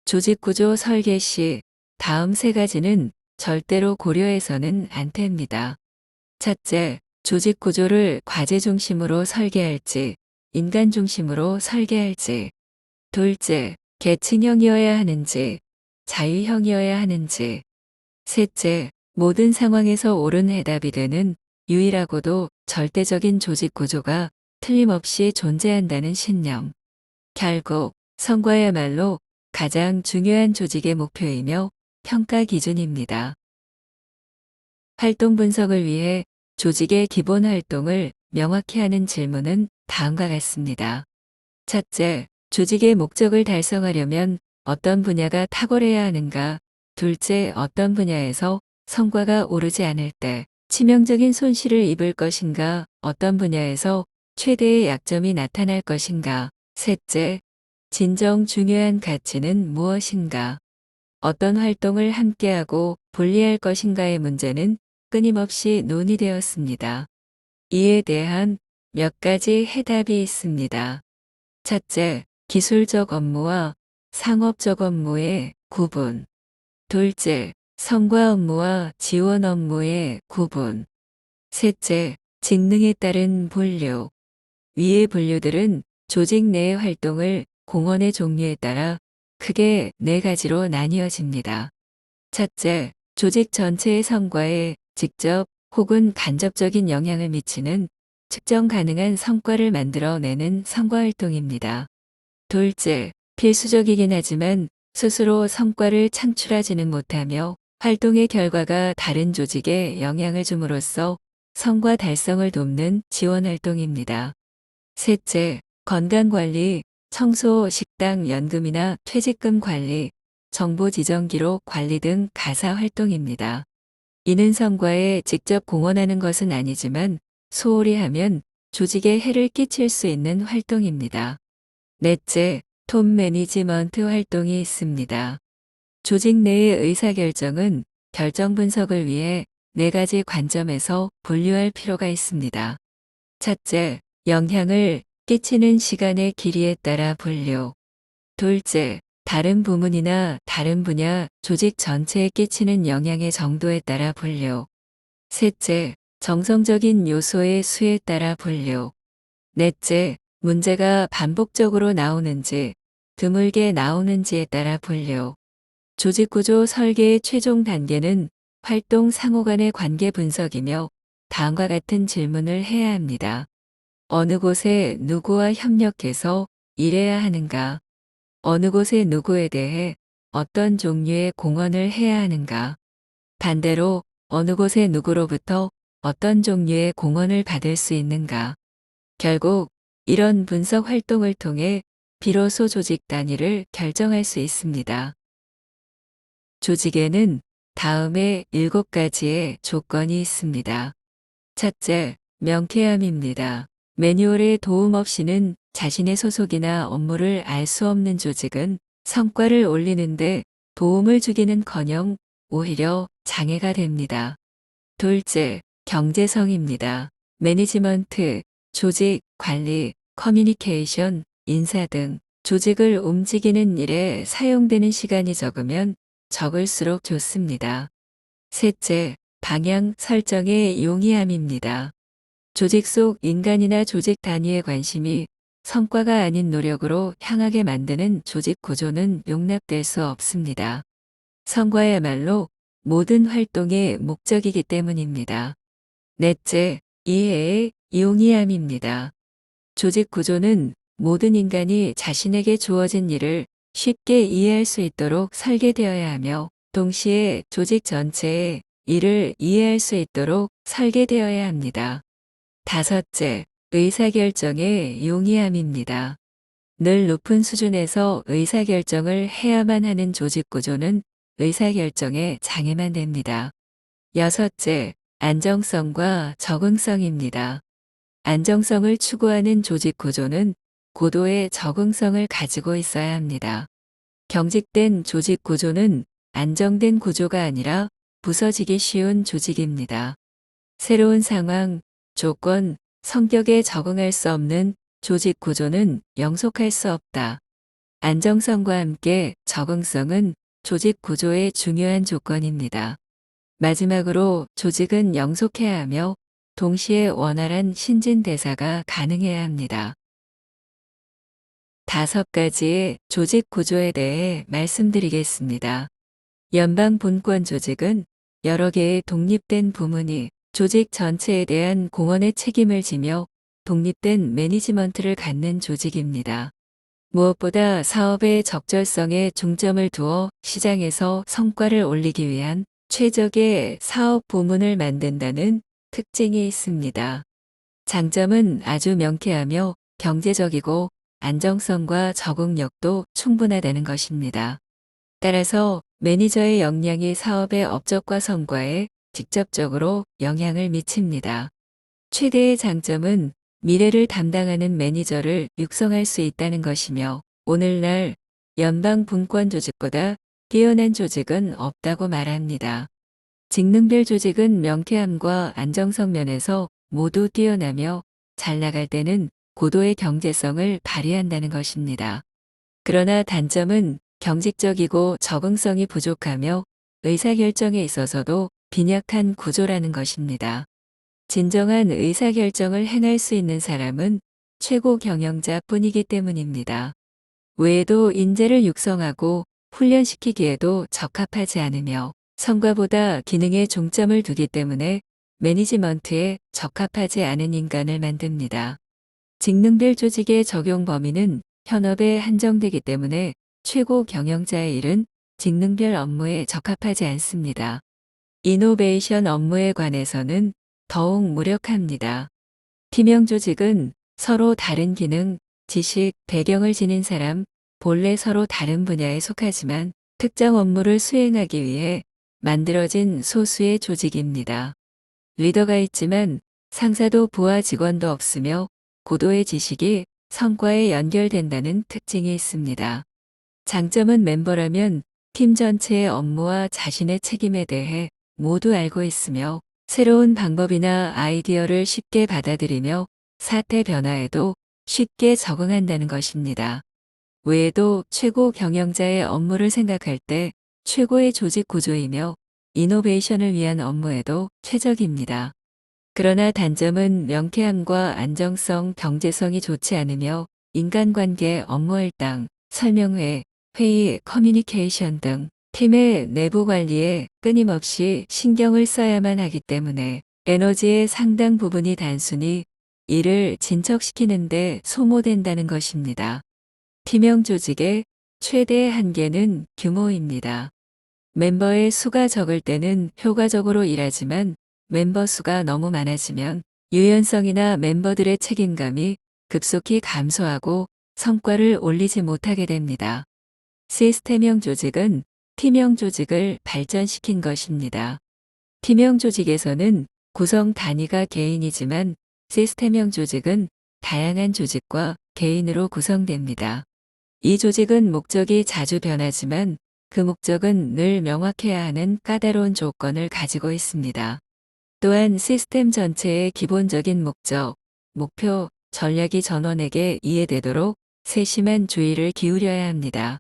조직구조 설계 시 다음 세 가지는 절대로 고려해서는 안 됩니다. 첫째, 조직구조를 과제 중심으로 설계할지, 인간 중심으로 설계할지. 둘째, 계층형이어야 하는지, 자유형이어야 하는지. 셋째, 모든 상황에서 옳은 해답이 되는 유일하고도 절대적인 조직구조가 틀림없이 존재한다는 신념. 결국 성과야말로 가장 중요한 조직의 목표이며 평가 기준입니다. 활동 분석을 위해 조직의 기본 활동을 명확히 하는 질문은 다음과 같습니다. 첫째, 조직의 목적을 달성하려면 어떤 분야가 탁월해야 하는가? 둘째, 어떤 분야에서 성과가 오르지 않을 때 치명적인 손실을 입을 것인가? 어떤 분야에서 최대의 약점이 나타날 것인가? 셋째, 진정 중요한 가치는 무엇인가? 어떤 활동을 함께하고 분리할 것인가의 문제는 끊임없이 논의되었습니다. 이에 대한 몇 가지 해답이 있습니다. 첫째, 기술적 업무와 상업적 업무의 구분. 둘째, 성과 업무와 지원 업무의 구분. 셋째, 직능에 따른 분류. 위의 분류들은 조직 내 활동을 공헌의 종류에 따라 크게 네 가지로 나뉘어집니다. 첫째, 조직 전체의 성과에 직접 혹은 간접적인 영향을 미치는 측정 가능한 성과를 만들어내는 성과활동입니다. 둘째, 필수적이긴 하지만 스스로 성과를 창출하지는 못하며 활동의 결과가 다른 조직에 영향을 줌으로써 성과 달성을 돕는 지원활동입니다. 셋째, 건강관리, 청소, 식당, 연금이나 퇴직금 관리, 정보 지정 기록 관리 등 가사 활동입니다. 이는 성과에 직접 공헌하는 것은 아니지만 소홀히 하면 조직에 해를 끼칠 수 있는 활동입니다. 넷째, 톱 매니지먼트 활동이 있습니다. 조직 내의 의사결정은 결정 분석을 위해 네 가지 관점에서 분류할 필요가 있습니다. 첫째, 영향을 끼치는 시간의 길이에 따라 분류. 둘째, 다른 부문이나 다른 분야, 조직 전체에 끼치는 영향의 정도에 따라 분류. 셋째, 정성적인 요소의 수에 따라 분류. 넷째, 문제가 반복적으로 나오는지, 드물게 나오는지에 따라 분류. 조직구조 설계의 최종 단계는 활동 상호 간의 관계 분석이며 다음과 같은 질문을 해야 합니다. 어느 곳에 누구와 협력해서 일해야 하는가? 어느 곳에 누구에 대해 어떤 종류의 공헌을 해야 하는가? 반대로 어느 곳에 누구로부터 어떤 종류의 공헌을 받을 수 있는가? 결국 이런 분석 활동을 통해 비로소 조직 단위를 결정할 수 있습니다. 조직에는 다음의 7가지의 조건이 있습니다. 첫째, 명쾌함입니다. 매뉴얼의 도움 없이는 자신의 소속이나 업무를 알 수 없는 조직은 성과를 올리는데 도움을 주기는커녕 오히려 장애가 됩니다. 둘째, 경제성입니다. 매니지먼트, 조직, 관리, 커뮤니케이션, 인사 등 조직을 움직이는 일에 사용되는 시간이 적으면 적을수록 좋습니다. 셋째, 방향 설정의 용이함입니다. 조직 속 인간이나 조직 단위의 관심이 성과가 아닌 노력으로 향하게 만드는 조직 구조는 용납될 수 없습니다. 성과야말로 모든 활동의 목적이기 때문입니다. 넷째, 이해의 용이함입니다. 조직 구조는 모든 인간이 자신에게 주어진 일을 쉽게 이해할 수 있도록 설계되어야 하며 동시에 조직 전체의 일을 이해할 수 있도록 설계되어야 합니다. 다섯째, 의사결정의 용이함입니다. 늘 높은 수준에서 의사결정을 해야만 하는 조직 구조는 의사결정에 장애만 됩니다. 여섯째, 안정성과 적응성입니다. 안정성을 추구하는 조직 구조는 고도의 적응성을 가지고 있어야 합니다. 경직된 조직 구조는 안정된 구조가 아니라 부서지기 쉬운 조직입니다. 새로운 상황, 조건, 성격에 적응할 수 없는 조직 구조는 영속할 수 없다. 안정성과 함께 적응성은 조직 구조의 중요한 조건입니다. 마지막으로 조직은 영속해야 하며 동시에 원활한 신진대사가 가능해야 합니다. 5가지의 조직 구조에 대해 말씀드리겠습니다. 연방분권 조직은 여러 개의 독립된 부문이 조직 전체에 대한 공헌의 책임을 지며 독립된 매니지먼트를 갖는 조직입니다. 무엇보다 사업의 적절성에 중점을 두어 시장에서 성과를 올리기 위한 최적의 사업 부문을 만든다는 특징이 있습니다. 장점은 아주 명쾌하며 경제적이고 안정성과 적응력도 충분하다는 것입니다. 따라서 매니저의 역량이 사업의 업적과 성과에 직접적으로 영향을 미칩니다. 최대의 장점은 미래를 담당하는 매니저를 육성할 수 있다는 것이며 오늘날 연방 분권 조직보다 뛰어난 조직은 없다고 말합니다. 직능별 조직은 명쾌함과 안정성 면에서 모두 뛰어나며 잘 나갈 때는 고도의 경제성을 발휘한다는 것입니다. 그러나 단점은 경직적이고 적응성이 부족하며 의사결정에 있어서도 빈약한 구조라는 것입니다. 진정한 의사결정을 행할 수 있는 사람은 최고 경영자뿐이기 때문입니다. 외에도 인재를 육성하고 훈련시키기에도 적합하지 않으며 성과보다 기능에 중점을 두기 때문에 매니지먼트에 적합하지 않은 인간을 만듭니다. 직능별 조직의 적용 범위는 현업에 한정되기 때문에 최고 경영자의 일은 직능별 업무에 적합하지 않습니다. 이노베이션 업무에 관해서는 더욱 무력합니다. 팀형 조직은 서로 다른 기능, 지식, 배경을 지닌 사람, 본래 서로 다른 분야에 속하지만 특정 업무를 수행하기 위해 만들어진 소수의 조직입니다. 리더가 있지만 상사도 부하 직원도 없으며 고도의 지식이 성과에 연결된다는 특징이 있습니다. 장점은 멤버라면 팀 전체의 업무와 자신의 책임에 대해 모두 알고 있으며 새로운 방법이나 아이디어를 쉽게 받아들이며 사태 변화에도 쉽게 적응한다는 것입니다. 외에도 최고 경영자의 업무를 생각할 때 최고의 조직 구조이며 이노베이션을 위한 업무에도 최적입니다. 그러나 단점은 명쾌함과 안정성, 경제성이 좋지 않으며 인간관계, 업무 할당, 설명회, 회의, 커뮤니케이션 등 팀의 내부 관리에 끊임없이 신경을 써야만 하기 때문에 에너지의 상당 부분이 단순히 일을 진척시키는데 소모된다는 것입니다. 팀형 조직의 최대 한계는 규모입니다. 멤버의 수가 적을 때는 효과적으로 일하지만 멤버 수가 너무 많아지면 유연성이나 멤버들의 책임감이 급속히 감소하고 성과를 올리지 못하게 됩니다. 시스템형 조직은 팀형 조직을 발전시킨 것입니다. 팀형 조직에서는 구성 단위가 개인이지만 시스템형 조직은 다양한 조직과 개인으로 구성됩니다. 이 조직은 목적이 자주 변하지만 그 목적은 늘 명확해야 하는 까다로운 조건을 가지고 있습니다. 또한 시스템 전체의 기본적인 목적, 목표, 전략이 전원에게 이해되도록 세심한 주의를 기울여야 합니다.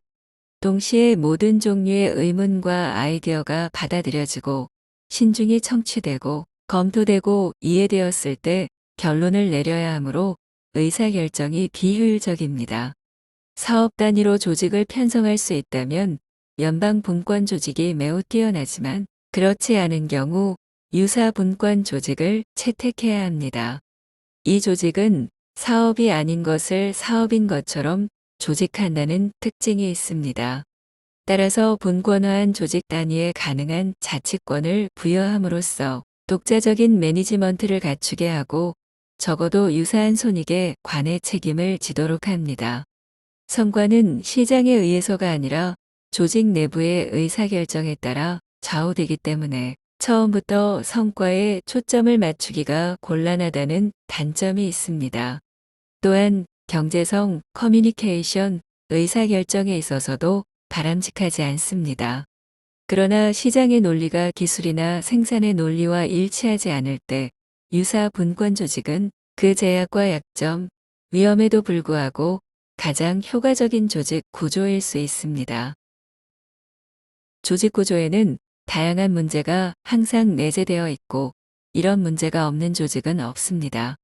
동시에 모든 종류의 의문과 아이디어가 받아들여지고 신중히 청취되고 검토되고 이해되었을 때 결론을 내려야 하므로 의사결정이 비효율적입니다. 사업 단위로 조직을 편성할 수 있다면 연방 분권 조직이 매우 뛰어나지만 그렇지 않은 경우 유사 분권 조직을 채택해야 합니다. 이 조직은 사업이 아닌 것을 사업인 것처럼 조직한다는 특징이 있습니다. 따라서 분권화한 조직 단위에 가능한 자치권을 부여함으로써 독자적인 매니지먼트를 갖추게 하고 적어도 유사한 손익에 관해 책임을 지도록 합니다. 성과는 시장에 의해서가 아니라 조직 내부의 의사결정에 따라 좌우되기 때문에 처음부터 성과에 초점을 맞추기가 곤란하다는 단점이 있습니다. 또한 경제성, 커뮤니케이션, 의사결정에 있어서도 바람직하지 않습니다. 그러나 시장의 논리가 기술이나 생산의 논리와 일치하지 않을 때 유사 분권 조직은 그 제약과 약점, 위험에도 불구하고 가장 효과적인 조직 구조일 수 있습니다. 조직 구조에는 다양한 문제가 항상 내재되어 있고 이런 문제가 없는 조직은 없습니다.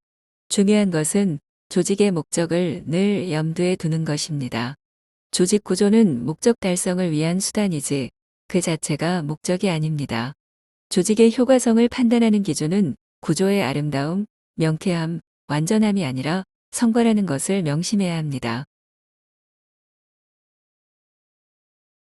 중요한 것은 조직의 목적을 늘 염두에 두는 것입니다. 조직 구조는 목적 달성을 위한 수단이지 그 자체가 목적이 아닙니다. 조직의 효과성을 판단하는 기준은 구조의 아름다움, 명쾌함, 완전함이 아니라 성과라는 것을 명심해야 합니다.